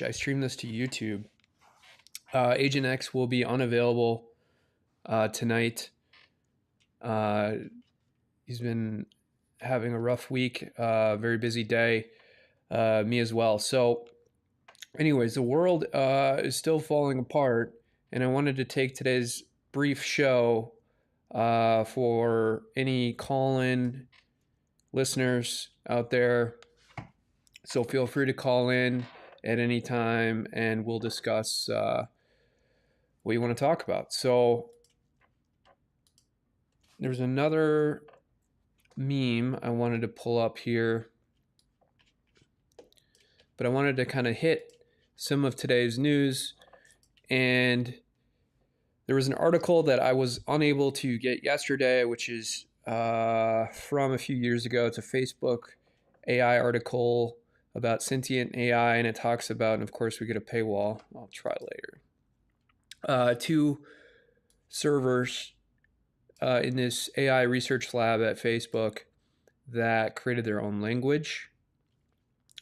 I stream this to YouTube. Agent X will be unavailable tonight. Uh, he's been having a rough week, very busy day. Me as well. So, anyways, the world is still falling apart, and I wanted to take today's brief show for any call-in listeners out there. So feel free to call in at any time, and we'll discuss what you want to talk about. So there's another meme I wanted to pull up here, but I wanted to kind of hit some of today's news. And there was an article that I was unable to get yesterday, which is from a few years ago. It's a Facebook AI article about sentient AI, and it talks about, and of course, we get a paywall. I'll try later. Two servers in this AI research lab at Facebook that created their own language.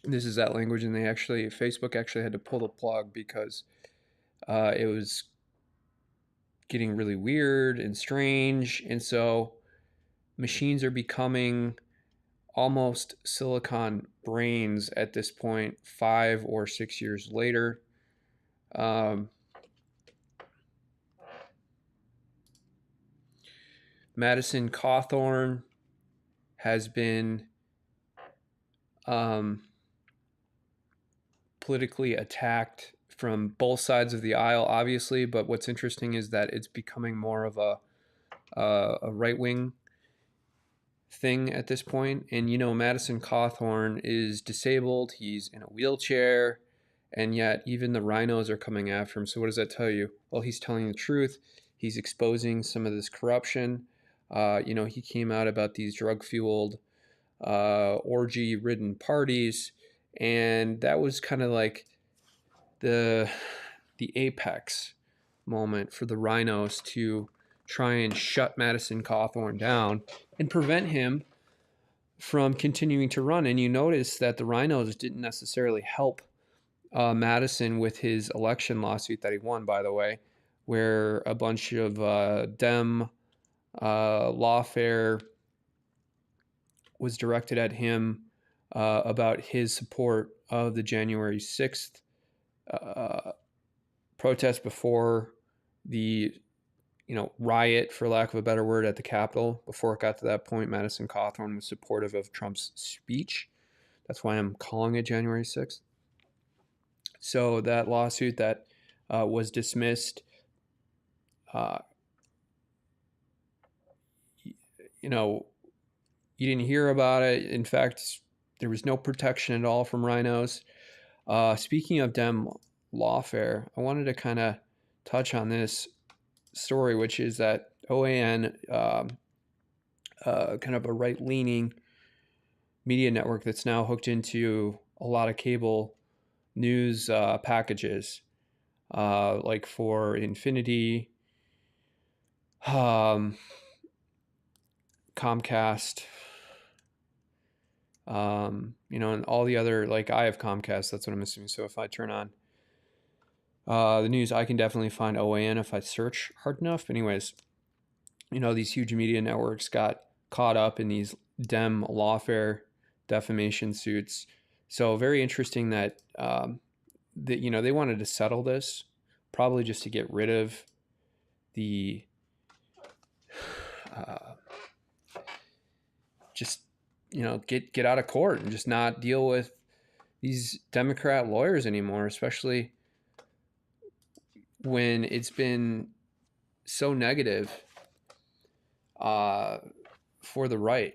This is that language, and Facebook actually had to pull the plug because it was getting really weird and strange. And so machines are becoming almost silicon brains at this point, 5 or 6 years later. Madison Cawthorn has been politically attacked from both sides of the aisle, obviously. But what's interesting is that it's becoming more of a right-wing thing at this point. And, Madison Cawthorn is disabled. He's in a wheelchair. And yet even the rhinos are coming after him. So what does that tell you? Well, he's telling the truth. He's exposing some of this corruption. He came out about these drug-fueled, orgy-ridden parties. And that was kind of like the apex moment for the rhinos to try and shut Madison Cawthorn down and prevent him from continuing to run. And you notice that the rhinos didn't necessarily help Madison with his election lawsuit that he won, by the way, where a bunch of Dem Lawfare was directed at him about his support of the January 6th protest before the riot, for lack of a better word, at the Capitol. Before it got to that point, Madison Cawthorn was supportive of Trump's speech. That's why I'm calling it January 6th. So that lawsuit that was dismissed, you didn't hear about it. In fact, there was no protection at all from rhinos. Speaking of Dem Lawfare, I wanted to kind of touch on this story, which is that OAN, kind of a right-leaning media network that's now hooked into a lot of cable news packages, like for Infinity, Comcast, and all the other, like I have Comcast, that's what I'm assuming. So if I turn on the news, I can definitely find OAN if I search hard enough. But anyways, these huge media networks got caught up in these Dem Lawfare defamation suits. So very interesting that they wanted to settle this, probably just to get rid of the get out of court and just not deal with these Democrat lawyers anymore, especially when it's been so negative for the right,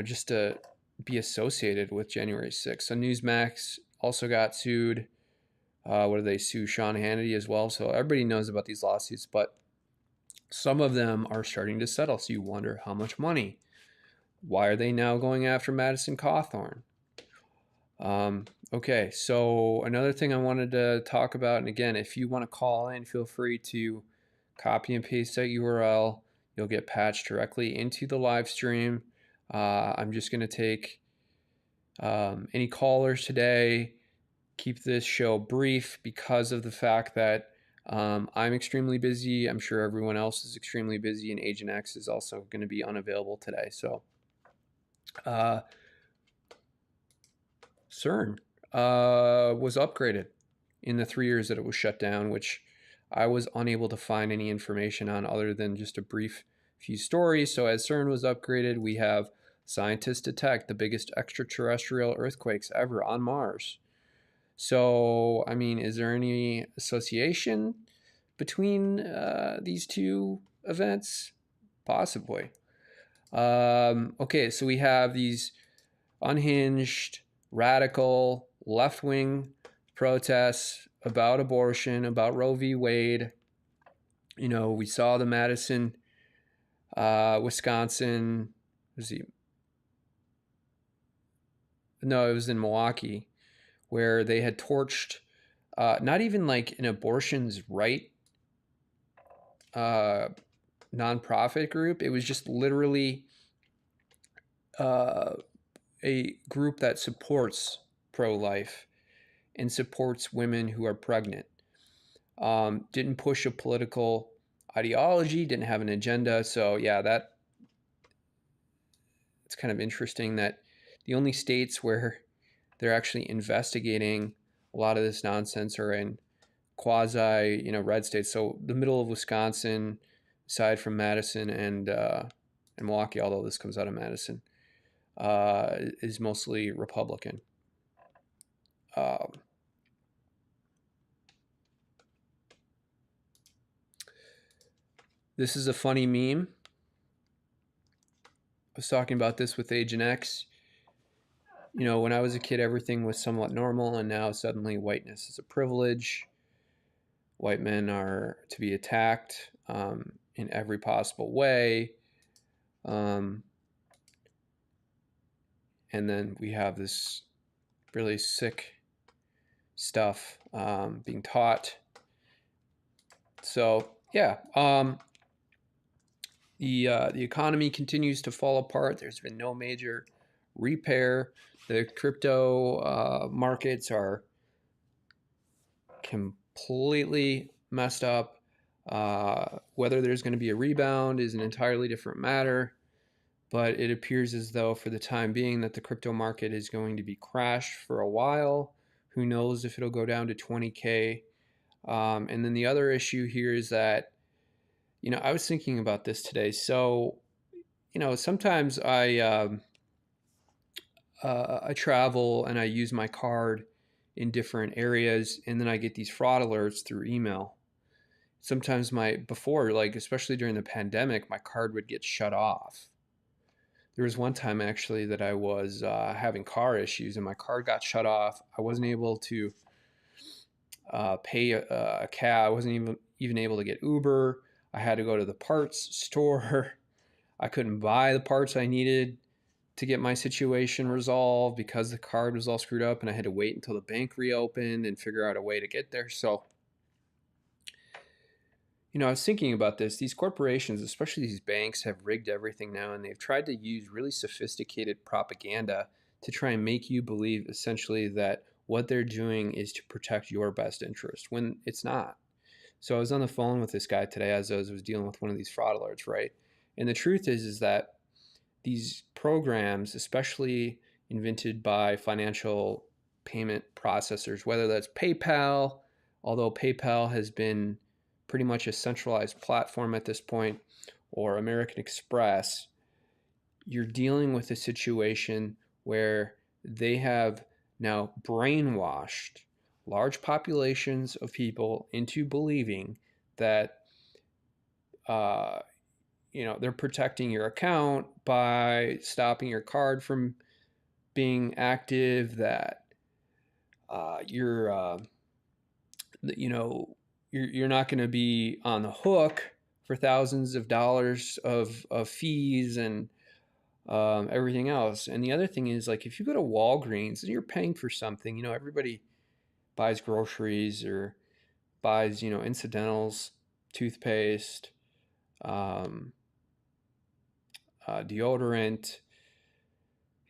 just to be associated with January 6th. So Newsmax also got sued. What do they sue Sean Hannity as well? So everybody knows about these lawsuits, but some of them are starting to settle. So you wonder how much money. Why are they now going after Madison Cawthorn? Okay, so another thing I wanted to talk about, and again, if you want to call in, feel free to copy and paste that URL. You'll get patched directly into the live stream. I'm just going to take any callers today keep this show brief because of the fact that I'm extremely busy. I'm sure everyone else is extremely busy, and Agent X is also going to be unavailable today. So, uh, CERN was upgraded in the 3 years that it was shut down, which I was unable to find any information on other than just a brief few stories. So, as CERN was upgraded, we have scientists detect the biggest extraterrestrial earthquakes ever on Mars. So, I mean, is there any association between these two events? Possibly. Okay, so we have these unhinged, radical, left wing protests about abortion, about Roe v. Wade. You know, we saw the Madison, Wisconsin. Was he? No, it was in Milwaukee, where they had torched not even like an abortion's right uh, nonprofit group. It was just literally uh, a group that supports pro-life and supports women who are pregnant. Didn't push a political ideology, didn't have an agenda. So yeah, it's kind of interesting that the only states where they're actually investigating a lot of this nonsense are in quasi, red states. So the middle of Wisconsin, aside from Madison and Milwaukee, although this comes out of Madison, is mostly Republican. Um, this is a funny meme. I was talking about this with Agent X. You know, when I was a kid, everything was somewhat normal, and now suddenly whiteness is a privilege. White men are to be attacked in every possible way. Um, and then we have this really sick stuff being taught. So yeah, the economy continues to fall apart. There's been no major repair. The crypto markets are completely messed up. Whether there's going to be a rebound is an entirely different matter. But it appears as though, for the time being, that the crypto market is going to be crashed for a while. Who knows if it'll go down to 20K? And then the other issue here is that, I was thinking about this today. So, sometimes I travel and I use my card in different areas, and then I get these fraud alerts through email. Sometimes before, like especially during the pandemic, my card would get shut off. There was one time actually that I was having car issues and my card got shut off. I wasn't able to pay a cab. I wasn't even able to get Uber. I had to go to the parts store. I couldn't buy the parts I needed to get my situation resolved because the card was all screwed up, and I had to wait until the bank reopened and figure out a way to get there. So, I was thinking about this. These corporations, especially these banks, have rigged everything now, and they've tried to use really sophisticated propaganda to try and make you believe essentially that what they're doing is to protect your best interest when it's not. So I was on the phone with this guy today as I was dealing with one of these fraud alerts, right? And the truth is that these programs, especially invented by financial payment processors, whether that's PayPal, although PayPal has been pretty much a centralized platform at this point, or American Express, you're dealing with a situation where they have now brainwashed large populations of people into believing that uh, they're protecting your account by stopping your card from being active, that you know you're not going to be on the hook for thousands of dollars of fees and everything else. And the other thing is, like, if you go to Walgreens and you're paying for something, everybody buys groceries or buys, incidentals, toothpaste, um, deodorant,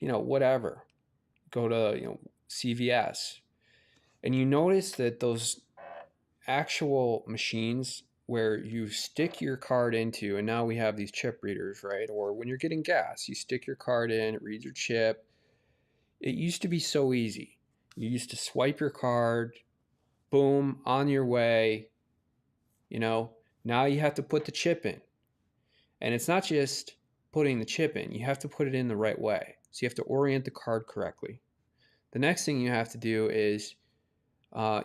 whatever. Go to, CVS. And you notice that those actual machines where you stick your card into, and now we have these chip readers, right? Or when you're getting gas, you stick your card in, it reads your chip. It used to be so easy. You used to swipe your card, boom, on your way. You know, now you have to put the chip in. And it's not just putting the chip in, you have to put it in the right way. So you have to orient the card correctly. The next thing you have to do is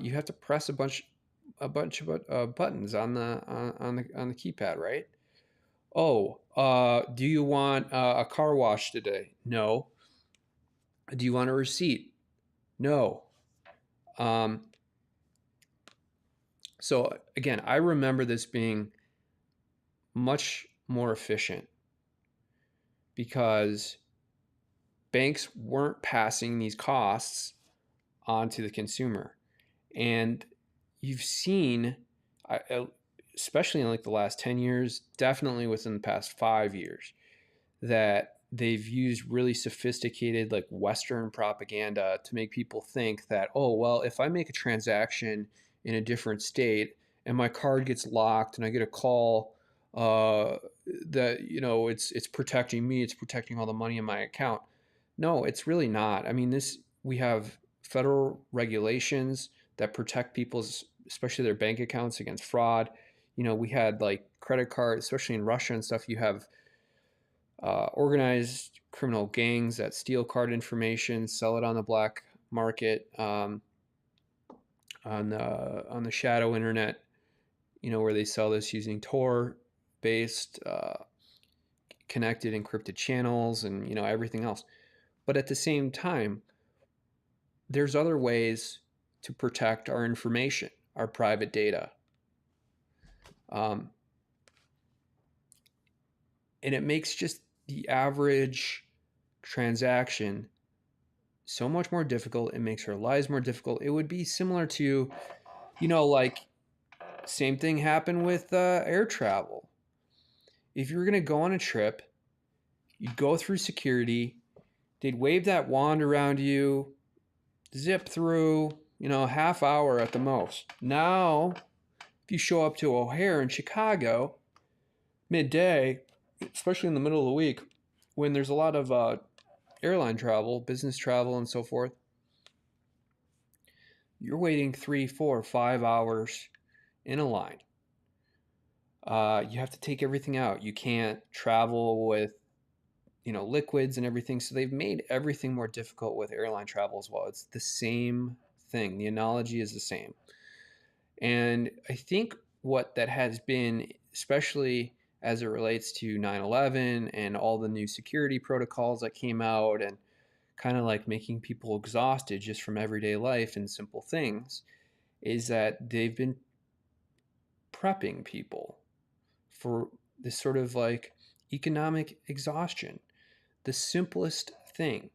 you have to press a bunch of buttons on the keypad, right? Oh, do you want a car wash today? No. Do you want a receipt? No. Um, so again, I remember this being much more efficient because banks weren't passing these costs onto the consumer. And you've seen, especially in like the last 10 years, definitely within the past 5 years, that they've used really sophisticated like Western propaganda to make people think that, oh, well, if I make a transaction in a different state and my card gets locked and I get a call that, you know, it's protecting me, it's protecting all the money in my account. No, it's really not. I mean, we have federal regulations that protect people's, especially their bank accounts, against fraud. You know, we had like credit cards, especially in Russia and stuff. You have organized criminal gangs that steal card information, sell it on the black market, on the shadow internet. You know, where they sell this using Tor based connected encrypted channels and, you know, everything else. But at the same time, there's other ways to protect our information, our private data. And it makes just the average transaction so much more difficult. It makes our lives more difficult. It would be similar to, you know, like same thing happened with air travel. If you were going to go on a trip, you'd go through security, they'd wave that wand around you, zip through, you know, a half hour at the most. Now, if you show up to O'Hare in Chicago, midday, especially in the middle of the week, when there's a lot of airline travel, business travel, and so forth, you're waiting 3, 4, 5 hours in a line. You have to take everything out. You can't travel with, you know, liquids and everything. So they've made everything more difficult with airline travel as well. It's the same thing. The analogy is the same. And I think what that has been, especially as it relates to 9/11 and all the new security protocols that came out and kind of like making people exhausted just from everyday life and simple things, is that they've been prepping people for this sort of like economic exhaustion. The simplest thing,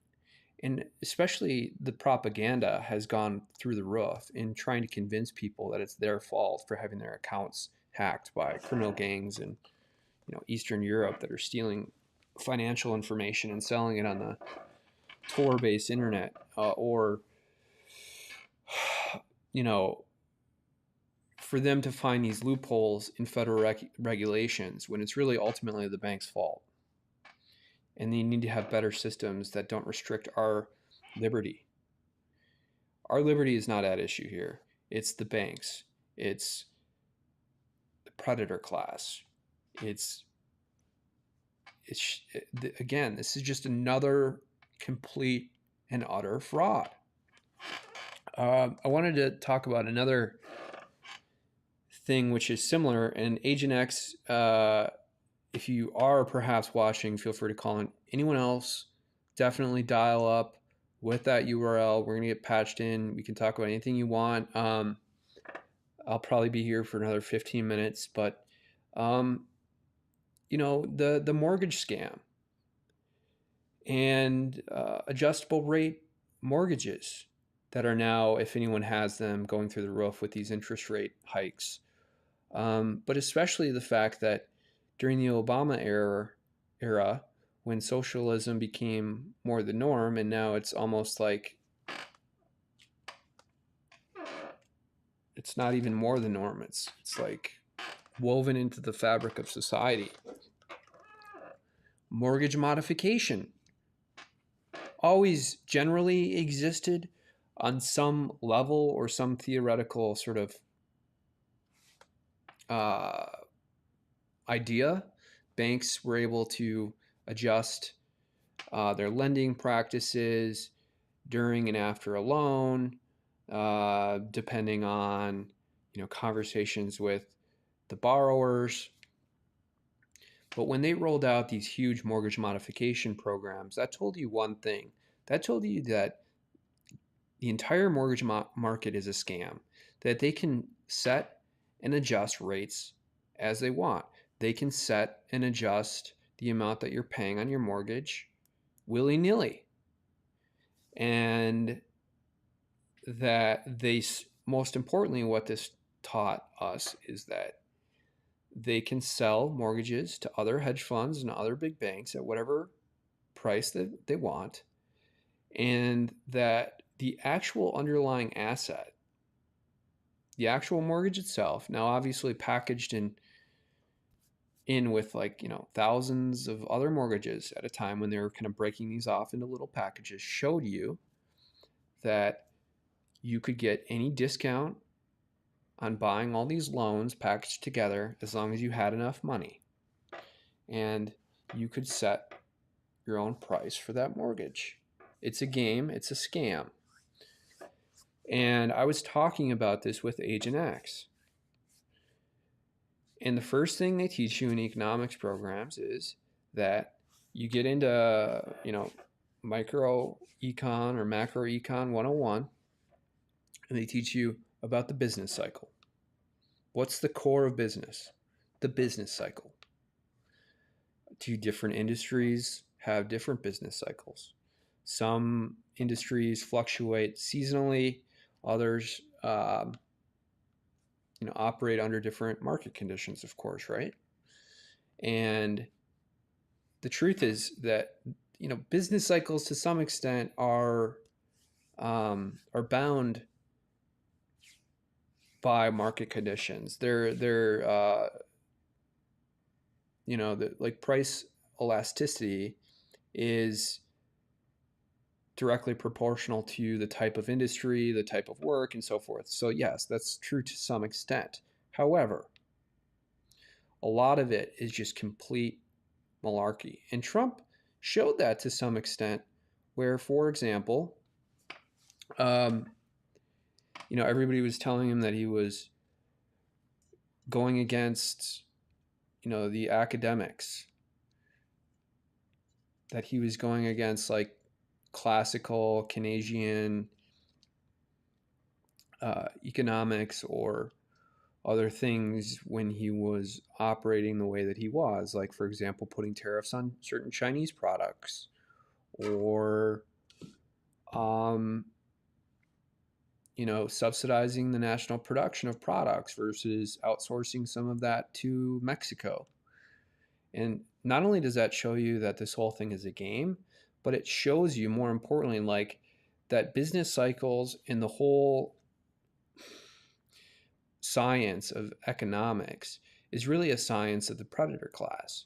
and especially the propaganda has gone through the roof in trying to convince people that it's their fault for having their accounts hacked by criminal gangs in, you know, Eastern Europe that are stealing financial information and selling it on the Tor-based internet, or you know, for them to find these loopholes in federal regulations when it's really ultimately the bank's fault. And they need to have better systems that don't restrict our liberty. Our liberty is not at issue here. It's the banks. It's the predator class. It's again, this is just another complete and utter fraud. I wanted to talk about another thing which is similar, and Agent X, if you are perhaps watching, feel free to call in. Anyone else, definitely dial up with that URL. We're going to get patched in. We can talk about anything you want. I'll probably be here for another 15 minutes, but you know, the mortgage scam and adjustable rate mortgages that are now, if anyone has them, going through the roof with these interest rate hikes. But especially the fact that during the Obama era, when socialism became more the norm, and now it's almost like It's not even more the norm. It's like woven into the fabric of society. Mortgage modification always generally existed on some level or some theoretical sort of uh, idea. Banks were able to adjust their lending practices during and after a loan, depending on conversations with the borrowers. But when they rolled out these huge mortgage modification programs, that told you one thing. That told you that the entire mortgage market is a scam, that they can set and adjust rates as they want. They can set and adjust the amount that you're paying on your mortgage willy-nilly. And that most importantly, what this taught us is that they can sell mortgages to other hedge funds and other big banks at whatever price that they want, and that the actual underlying asset, the actual mortgage itself, now obviously packaged in with thousands of other mortgages at a time when they were kind of breaking these off into little packages, showed you that you could get any discount on buying all these loans packaged together as long as you had enough money. And you could set your own price for that mortgage. It's a game, it's a scam. And I was talking about this with Agent X. And the first thing they teach you in economics programs is that you get into, micro econ or macro econ 101, and they teach you about the business cycle. What's the core of business? The business cycle. Two different industries have different business cycles. Some industries fluctuate seasonally. Others, operate under different market conditions, of course, right? And the truth is that business cycles to some extent are bound by market conditions. They're like price elasticity is directly proportional to the type of industry, the type of work, and so forth. So yes, that's true to some extent. However, a lot of it is just complete malarkey. And Trump showed that to some extent, where, for example, everybody was telling him that he was going against, the academics, that he was going against like classical Keynesian economics or other things when he was operating the way that he was, like, for example, putting tariffs on certain Chinese products, or subsidizing the national production of products versus outsourcing some of that to Mexico. And not only does that show you that this whole thing is a game, but it shows you, more importantly, like, that business cycles and the whole science of economics is really a science of the predator class.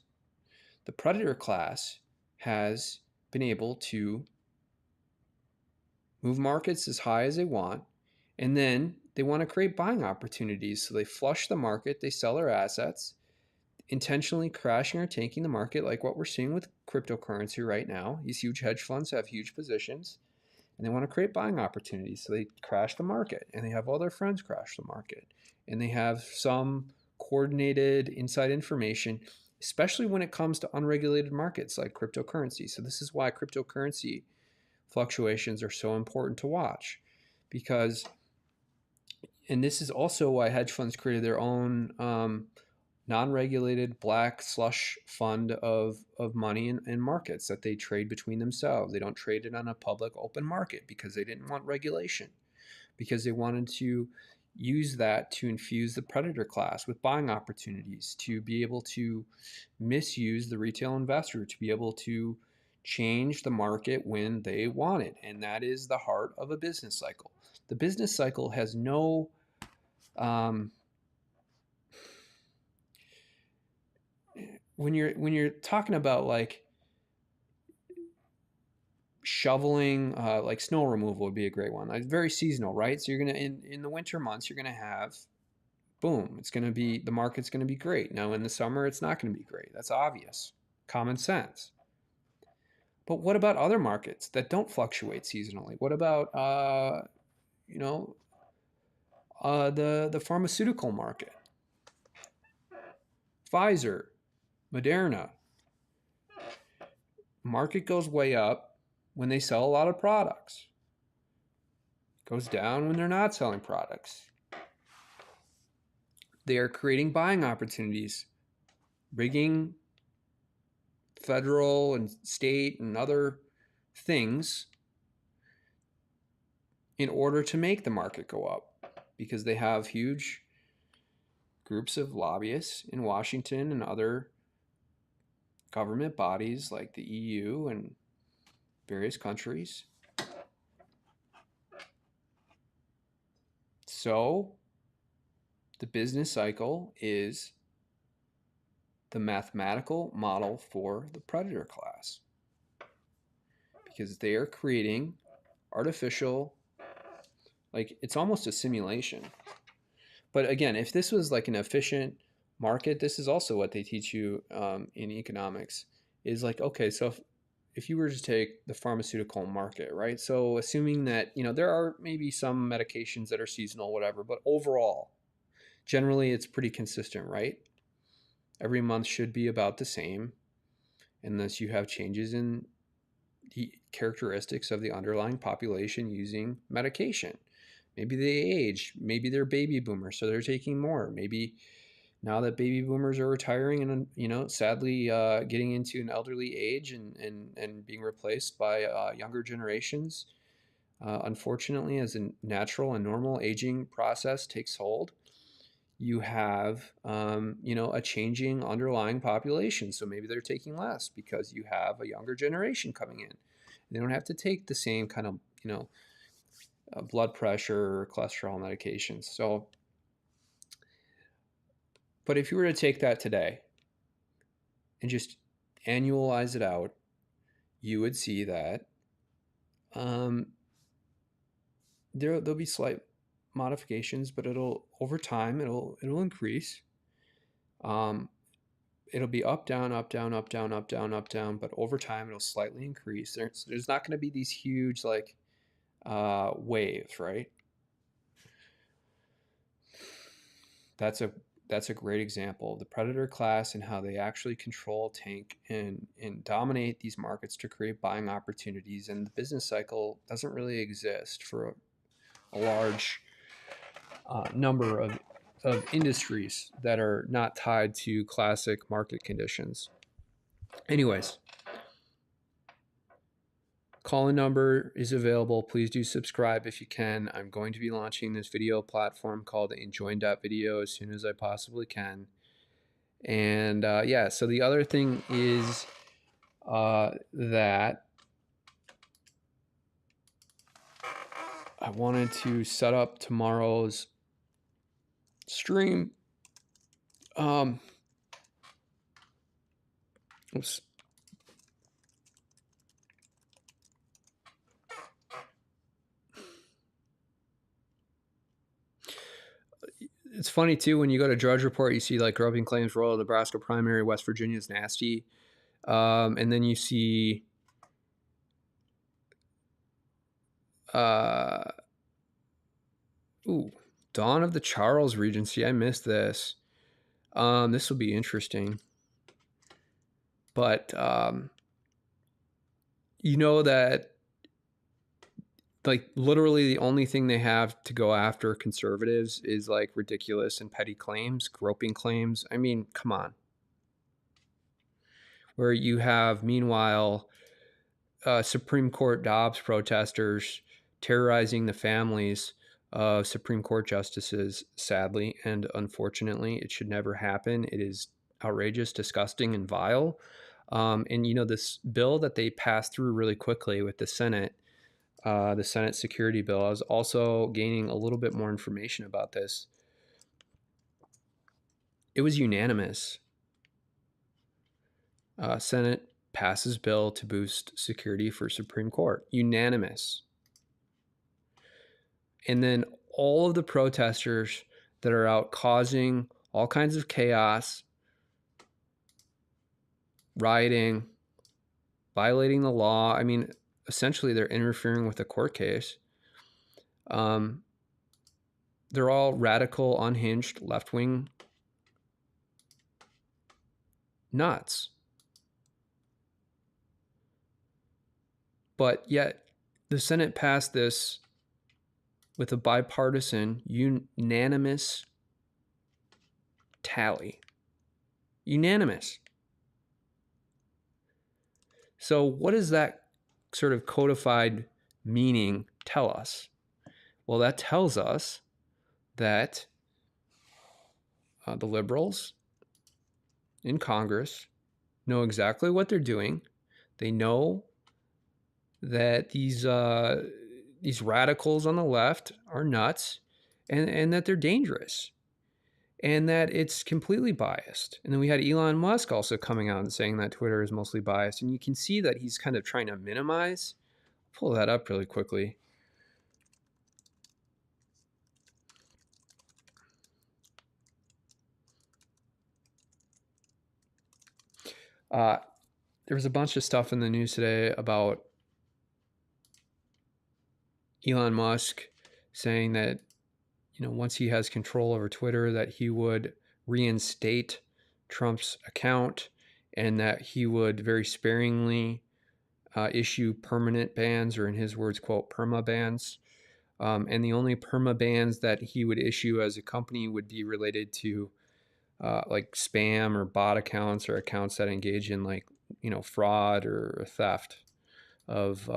The predator class has been able to move markets as high as they want, and then they want to create buying opportunities. So they flush the market, they sell their assets, intentionally crashing or tanking the market, like what we're seeing with cryptocurrency right now. These huge hedge funds have huge positions, and they want to create buying opportunities. So they crash the market, and they have all their friends crash the market, and they have some coordinated inside information, especially when it comes to unregulated markets like cryptocurrency. So this is why cryptocurrency fluctuations are so important to watch, because, and this is also why hedge funds created their own non-regulated black slush fund of money in markets that they trade between themselves. They don't trade it on a public open market because they didn't want regulation, because they wanted to use that to infuse the predator class with buying opportunities, to be able to misuse the retail investor, to be able to change the market when they want it. And that is the heart of a business cycle. The business cycle has no Um, when you're talking about like shoveling, like snow removal would be a great one. Like very seasonal, right? So you're gonna in the winter months you're gonna have boom. It's gonna be the market's gonna be great. Now in the summer it's not gonna be great. That's obvious, common sense. But what about other markets that don't fluctuate seasonally? What about you know the pharmaceutical market? Pfizer, Moderna, market goes way up when they sell a lot of products. Goes down when they're not selling products. They are creating buying opportunities, rigging federal and state and other things in order to make the market go up because they have huge groups of lobbyists in Washington and other government bodies like the EU and various countries. So the business cycle is the mathematical model for the predator class because they are creating artificial, like it's almost a simulation. But again, if this was like an efficient market, this is also what they teach you in economics is like, okay, so if you were to take the pharmaceutical market, right? So assuming that, there are maybe some medications that are seasonal, whatever, but overall, generally it's pretty consistent, right? Every month should be about the same unless you have changes in the characteristics of the underlying population using medication. Maybe they age, maybe they're baby boomers, so they're taking more. Maybe now that baby boomers are retiring and sadly getting into an elderly age and being replaced by younger generations, unfortunately, as a natural and normal aging process takes hold, you have a changing underlying population. So maybe they're taking less because you have a younger generation coming in. They don't have to take the same kind of blood pressure or cholesterol medications. So, but if you were to take that today and just annualize it out, you would see that there'll be slight modifications, but over time it'll increase. It'll be up, down, up, down, up, down, up, down, up, down, but over time it'll slightly increase. There's not going to be these huge like waves, right? That's a great example of the predator class and how they actually control, tank, and dominate these markets to create buying opportunities. And the business cycle doesn't really exist for a large number of industries that are not tied to classic market conditions. Anyways, call-in number is available. Please do subscribe if you can. I'm going to be launching this video platform called Enjoin.video as soon as I possibly can. And so the other thing is that I wanted to set up tomorrow's stream. Oops. It's funny too when you go to Drudge Report, you see like groping claims, Royal Nebraska primary, West Virginia's nasty, and then you see Dawn of the Charles Regency. I missed this. This will be interesting, but that like literally the only thing they have to go after conservatives is like ridiculous and petty claims, groping claims. I mean, come on. Where you have, meanwhile, Supreme Court Dobbs protesters terrorizing the families of Supreme Court justices, sadly and unfortunately. It should never happen. It is outrageous, disgusting, and vile. And this bill that they passed through really quickly with the Senate security bill, I was also gaining a little bit more information about this. It was unanimous. Senate passes bill to boost security for Supreme Court. Unanimous. And then all of the protesters that are out causing all kinds of chaos, rioting, violating the law. I mean, essentially, they're interfering with a court case. They're all radical, unhinged, left-wing nuts. But yet, the Senate passed this with a bipartisan, unanimous tally. Unanimous. So what does that sort of codified meaning tell us? Well, that tells us that the liberals in Congress know exactly what they're doing. They know that these radicals on the left are nuts, and that they're dangerous, and that it's completely biased. And then we had Elon Musk also coming out and saying that Twitter is mostly biased, and you can see that he's kind of trying to minimize. Pull that up really quickly. There was a bunch of stuff in the news today about Elon Musk saying that, once he has control over Twitter, that he would reinstate Trump's account, and that he would very sparingly issue permanent bans, or in his words, quote, perma bans. And the only perma bans that he would issue as a company would be related to like spam or bot accounts, or accounts that engage in fraud or theft of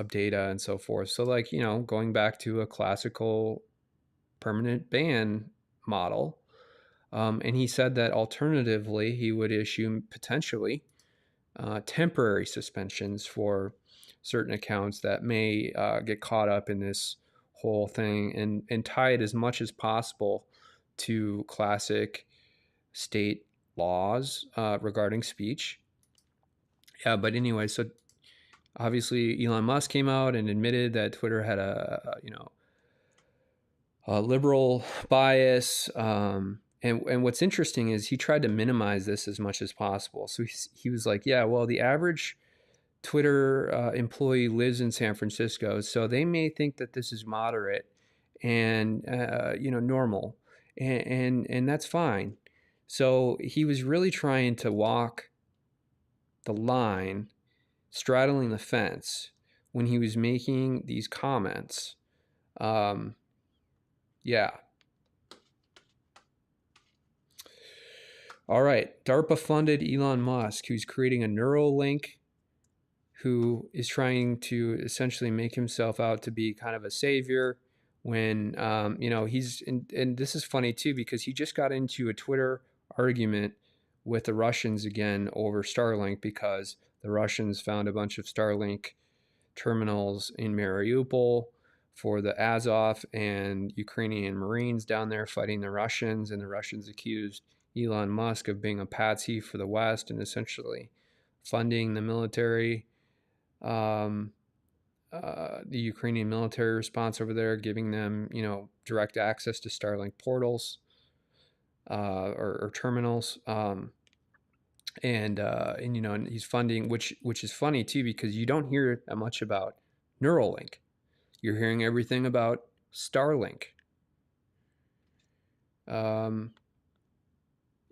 data and so forth. So going back to a classical permanent ban model. And he said that alternatively, he would issue potentially temporary suspensions for certain accounts that may get caught up in this whole thing, and tie it as much as possible to classic state laws regarding speech. Yeah, but anyway, so obviously Elon Musk came out and admitted that Twitter had a liberal bias. And what's interesting is he tried to minimize this as much as possible. So he was like, yeah, well, the average Twitter employee lives in San Francisco, so they may think that this is moderate and normal, and that's fine. So he was really trying to walk the line, straddling the fence, when he was making these comments. Yeah. All right. DARPA funded Elon Musk, who's creating a Neuralink, who is trying to essentially make himself out to be kind of a savior, when he's and this is funny too, because he just got into a Twitter argument with the Russians again over Starlink, because the Russians found a bunch of Starlink terminals in Mariupol for the Azov and Ukrainian Marines down there fighting the Russians, and the Russians accused Elon Musk of being a patsy for the West and essentially funding the military, the Ukrainian military response over there, giving them, direct access to Starlink portals or terminals. And he's funding, which is funny too, because you don't hear that much about Neuralink. You're hearing everything about Starlink.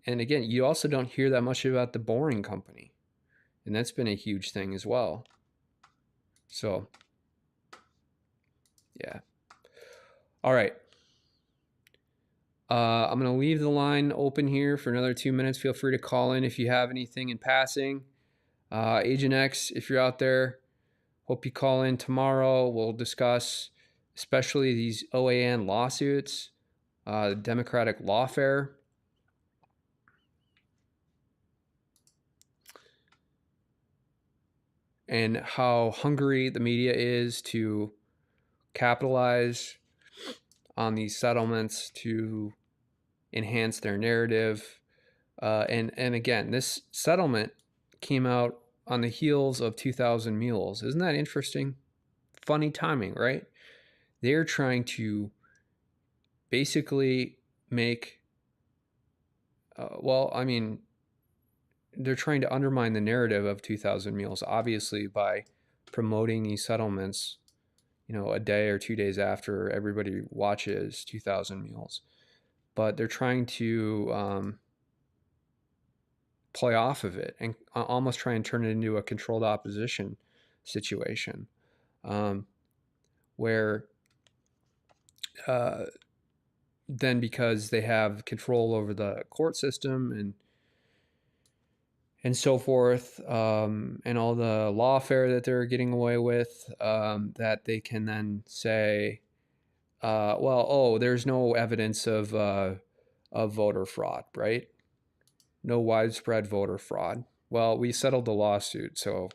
And again, you also don't hear that much about the Boring Company, and that's been a huge thing as well. So, yeah. All right. I'm going to leave the line open here for another 2 minutes. Feel free to call in if you have anything in passing. Agent X, if you're out there, hope you call in tomorrow. We'll discuss especially these OAN lawsuits, the Democratic Lawfare. And how hungry the media is to capitalize on these settlements to enhance their narrative. And again, this settlement came out on the heels of 2,000 Mules. Isn't that interesting? Funny timing, right? They're trying to basically make, they're trying to undermine the narrative of 2,000 Mules, obviously, by promoting these settlements, a day or 2 days after everybody watches 2,000 Mules. But they're trying to play off of it and almost try and turn it into a controlled opposition situation, where then, because they have control over the court system and so forth, and all the lawfare that they're getting away with, that they can then say, there's no evidence of voter fraud, right? No widespread voter fraud. Well, we settled the lawsuit. So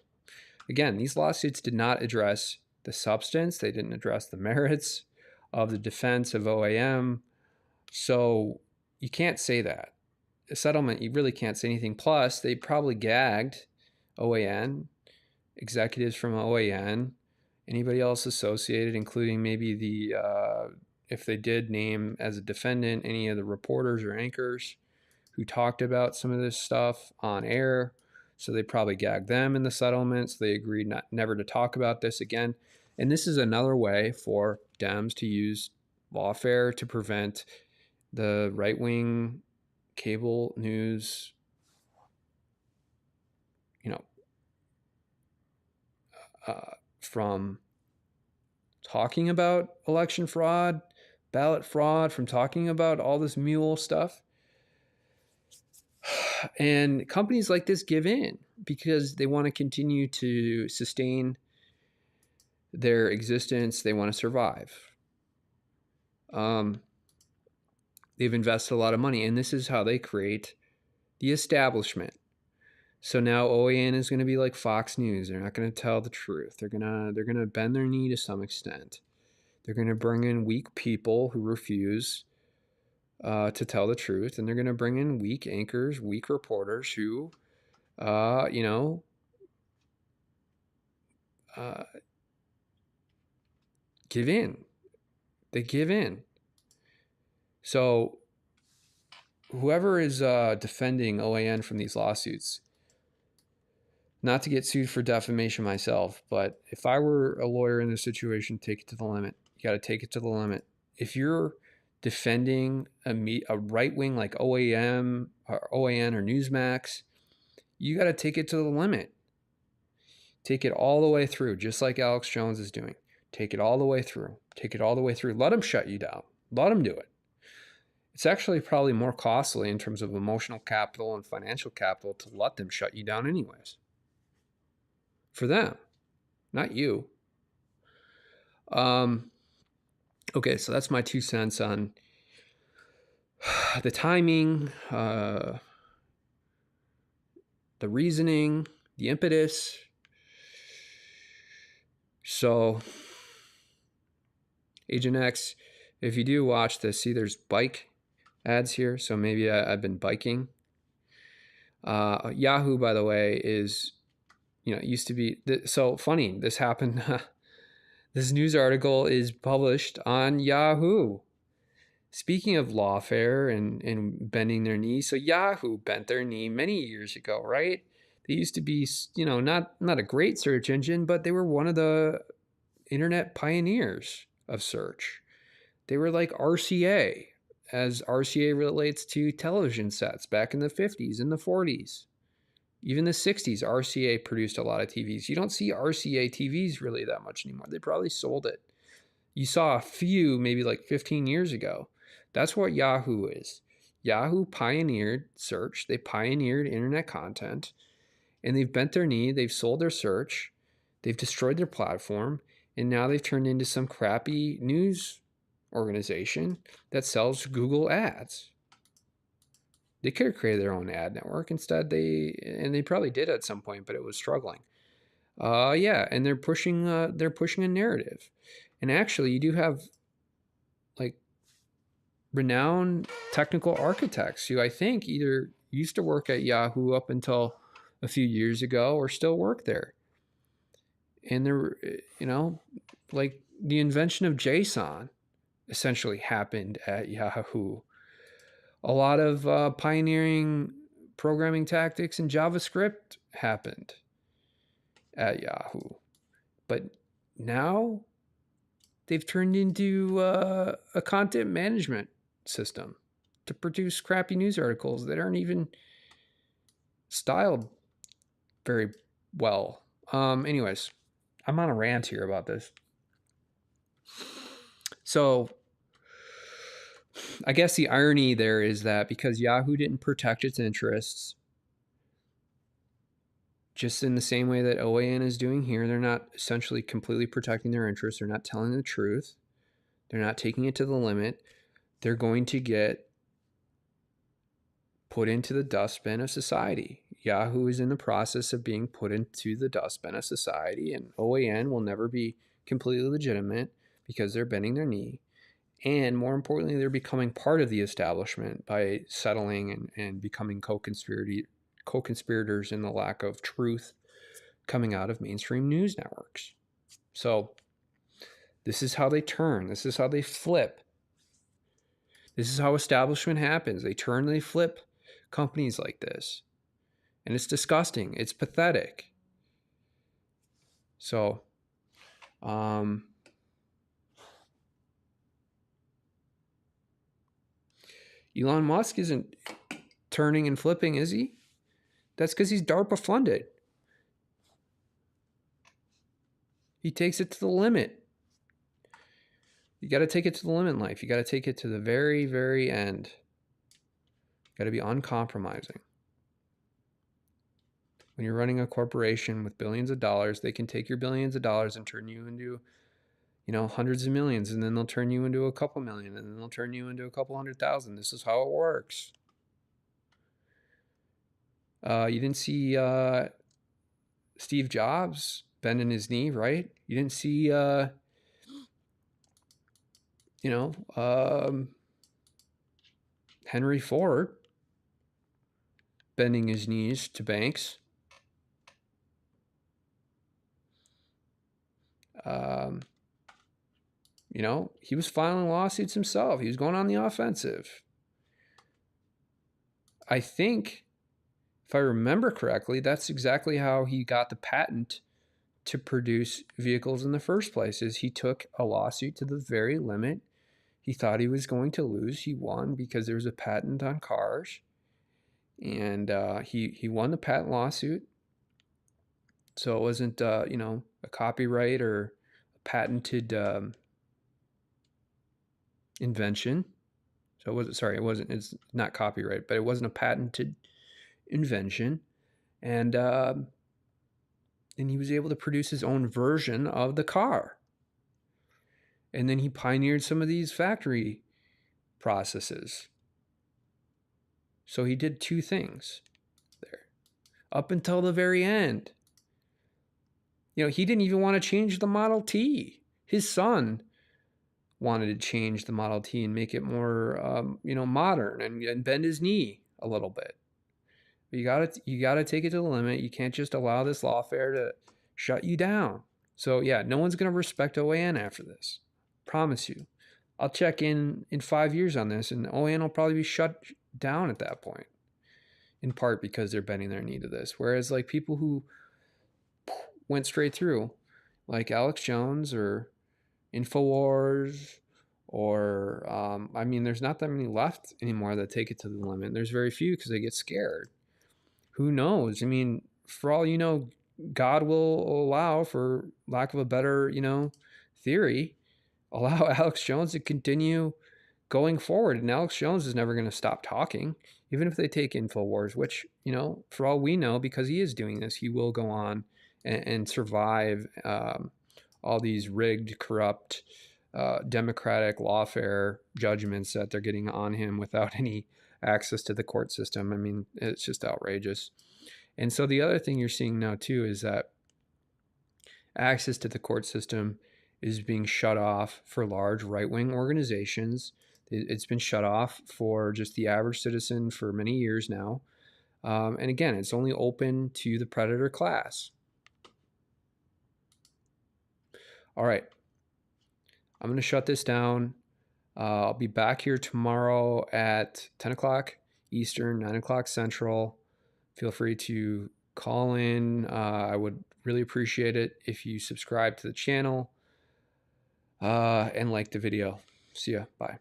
again, these lawsuits did not address the substance. They didn't address the merits of the defense of OAM. So you can't say that. A settlement, you really can't say anything. Plus, they probably gagged OAN, executives from OAN, anybody else associated, including maybe if they did name as a defendant any of the reporters or anchors who talked about some of this stuff on air. So they probably gagged them in the settlements. They agreed never to talk about this again. And this is another way for Dems to use lawfare to prevent the right-wing cable news, from talking about election fraud, ballot fraud, from talking about all this mule stuff. And companies like this give in because they want to continue to sustain their existence. They want to survive. They've invested a lot of money, and this is how they create the establishment. So now OAN is going to be like Fox News. They're not going to tell the truth. They're gonna bend their knee to some extent. They're going to bring in weak people who refuse to tell the truth, and they're going to bring in weak anchors, weak reporters who, give in. They give in. So whoever is defending OAN from these lawsuits, not to get sued for defamation myself, but if I were a lawyer in this situation, take it to the limit. You got to take it to the limit. If you're defending a right wing like OAN or Newsmax, you got to take it to the limit. Take it all the way through, just like Alex Jones is doing. Take it all the way through. Take it all the way through. Let them shut you down. Let them do it. It's actually probably more costly in terms of emotional capital and financial capital to let them shut you down anyways. For them, not you. Okay, so that's my 2 cents on the timing, the reasoning, the impetus. So, Agent X, if you do watch this, see there's bike ads here. So maybe I've been biking. Yahoo, by the way, is, it used to be, so funny, this happened. This news article is published on Yahoo. Speaking of lawfare and bending their knee, so Yahoo bent their knee many years ago, right? They used to be, not a great search engine, but they were one of the internet pioneers of search. They were like RCA, as RCA relates to television sets back in the 50s and the 40s. Even the 60s, RCA produced a lot of TVs. You don't see RCA TVs really that much anymore. They probably sold it. You saw a few maybe like 15 years ago. That's what Yahoo is. Yahoo pioneered search. They pioneered internet content. And they've bent their knee. They've sold their search. They've destroyed their platform. And now they've turned into some crappy news organization that sells Google ads. They could have created their own ad network. Instead, they probably did at some point, but it was struggling. And they're pushing a narrative. And actually, you do have like renowned technical architects who I think either used to work at Yahoo up until a few years ago or still work there. And they're, like the invention of JSON essentially happened at Yahoo. A lot of pioneering programming tactics in JavaScript happened at Yahoo. But now they've turned into a content management system to produce crappy news articles that aren't even styled very well. Anyways, I'm on a rant here about this. So I guess the irony there is that because Yahoo didn't protect its interests, just in the same way that OAN is doing here, they're not essentially completely protecting their interests. They're not telling the truth. They're not taking it to the limit. They're going to get put into the dustbin of society. Yahoo is in the process of being put into the dustbin of society, and OAN will never be completely legitimate because they're bending their knee. And more importantly, they're becoming part of the establishment by settling and becoming co-conspirators in the lack of truth coming out of mainstream news networks. So this is how they turn. This is how they flip. This is how establishment happens. They turn, they flip companies like this. And it's disgusting. It's pathetic. So, Elon Musk isn't turning and flipping, is he? That's because he's DARPA funded. He takes it to the limit. You got to take it to the limit in life. You got to take it to the very, very end. You got to be uncompromising. When you're running a corporation with billions of dollars, they can take your billions of dollars and turn you into, hundreds of millions, and then they'll turn you into a couple million, and then they'll turn you into a couple 100,000. This is how it works. You didn't see Steve Jobs bending his knee, right? You didn't see, Henry Ford bending his knees to banks. He was filing lawsuits himself. He was going on the offensive. I think, if I remember correctly, that's exactly how he got the patent to produce vehicles in the first place, is he took a lawsuit to the very limit. He thought he was going to lose. He won because there was a patent on cars. And he won the patent lawsuit. So it wasn't, a copyright or a patented invention. So it's not copyright, but it wasn't a patented invention. And he was able to produce his own version of the car. And then he pioneered some of these factory processes. So he did two things there up until the very end. He didn't even want to change the Model T. His son wanted to change the Model T and make it more, modern and bend his knee a little bit. But you gotta take it to the limit. You can't just allow this lawfare to shut you down. So yeah, no one's gonna respect OAN after this. Promise you. I'll check in 5 years on this, and OAN will probably be shut down at that point. In part because they're bending their knee to this. Whereas like people who went straight through, like Alex Jones or InfoWars, or there's not that many left anymore that take it to the limit. There's very few because they get scared. Who knows? For all you know, God will allow, for lack of a better, theory, allow Alex Jones to continue going forward. And Alex Jones is never going to stop talking, even if they take InfoWars, which, for all we know, because he is doing this, he will go on and survive all these rigged, corrupt, democratic lawfare judgments that they're getting on him without any access to the court system. It's just outrageous. And so the other thing you're seeing now too is that access to the court system is being shut off for large right-wing organizations It's been shut off for just the average citizen for many years now. And again, it's only open to the predator class. All right, I'm going to shut this down. I'll be back here tomorrow at 10 o'clock Eastern, 9 o'clock Central. Feel free to call in. I would really appreciate it if you subscribe to the channel and like the video. See ya. Bye.